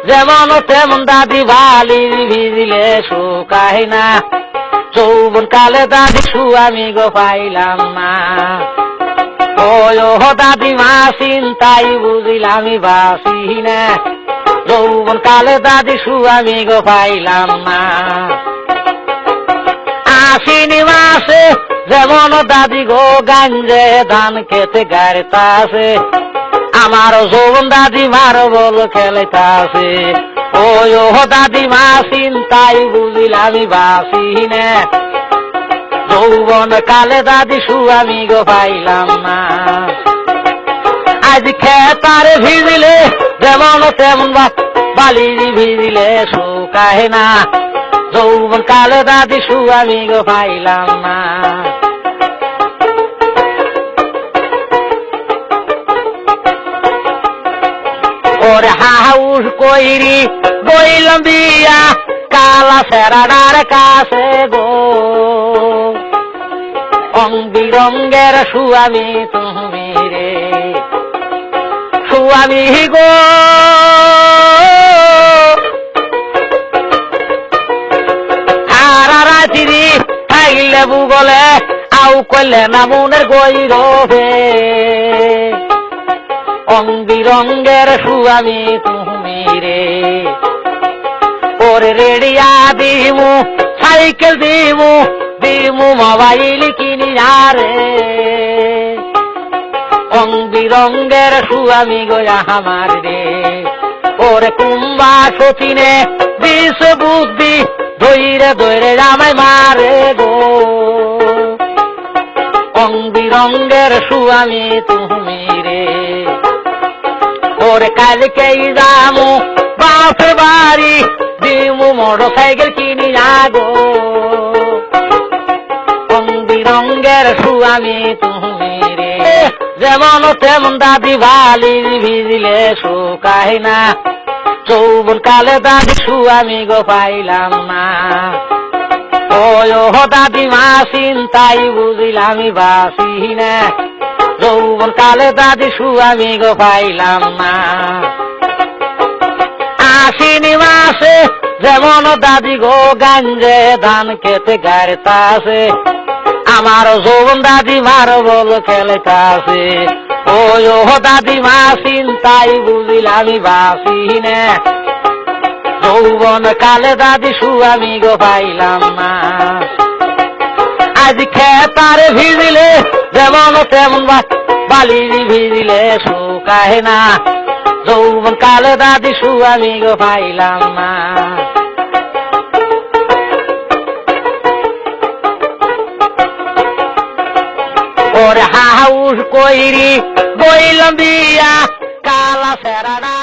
যেমন তেমন দাদি বালি ভিজিলে শুকায় না, যৌবন কালে দাদি আমি গো পাইলাম না। ও দাদিমা চিন্তাই বুঝিলাম বাসি না, যৌবন কালে দাদি আমি গো পাইলাম না। আশ্বিনী মাসে যেমন দাদি গো গাঞ্জে ধান খেতে গাড়িতাছে, আমার যৌবন দাদিমার বল খেলেতাছে। ও দাদিমা চিন্তাই বুঝিলাম বাসি না, যৌবন কালে দাদি আমি গো পাইলাম না। আজ খেতারে ভিজিলে যেমন তেমন বালি ভিজিলে শুকায় না, যৌবন কালে দাদি আমি গো পাইলাম না। ওরে হাউস কইরি বইলাম বিয়া কালা সেরাডার কাছে গো, রং বিরঙ্গের সুয়ামী তুমি রে সুয়ামী গো। সারা রাত্রি খাইলে বুগলে আউ কইলে না মনের গৈরবে, রং বিরঙ্গের সুয়ামী তুমি রে। ওরে রেডিয়া দিমু সাইকেল দিমু দিমু মোবাইল কিনি আরে, রং বিরঙ্গের সুয়ামী গোয়া আমার রে। ওরে কুম্বা সচিনে বিষ বুদ্ধি ধৈরে ধৈরে আমায় মারে গো, রং বিরঙ্গের সুয়ামী তুমি রে। ওরে কালকেই যামু বাপের বাড়ি দিমু মোটর সাইকেল কিনি আগো, রং বিরঙ্গের সুয়ামী তুমি রে। যেমন তেমন দাদি বালি ভিজিলে শুকায় না, যৌবন কালে দাদি আমি গো পাইলাম না। ও দাদিমা চিন্তাই বুঝিলাম বাসি না, যৌবন কালে দাদি আমি গো পাইলাম না। আশ্বিনী মাসে যেমন দাদি গো গাঞ্জে ধান খেতে গাড়িতাছে, আমার যৌবন দাদিমার বল খেলেতাছে। ও দাদিমা চিন্তাই বুঝিলাম বাসি না, যৌবন কালে দাদি আমি গো পাইলাম না। আজ খেতারে ভিজিলে যেমন তেমন বালি ভিজিলে শুকায় না, যৌবন কালে দাদি আমি গো পাইলাম না। ওরে হাউস কইরি বইলাম বিয়া কালা সেরাডা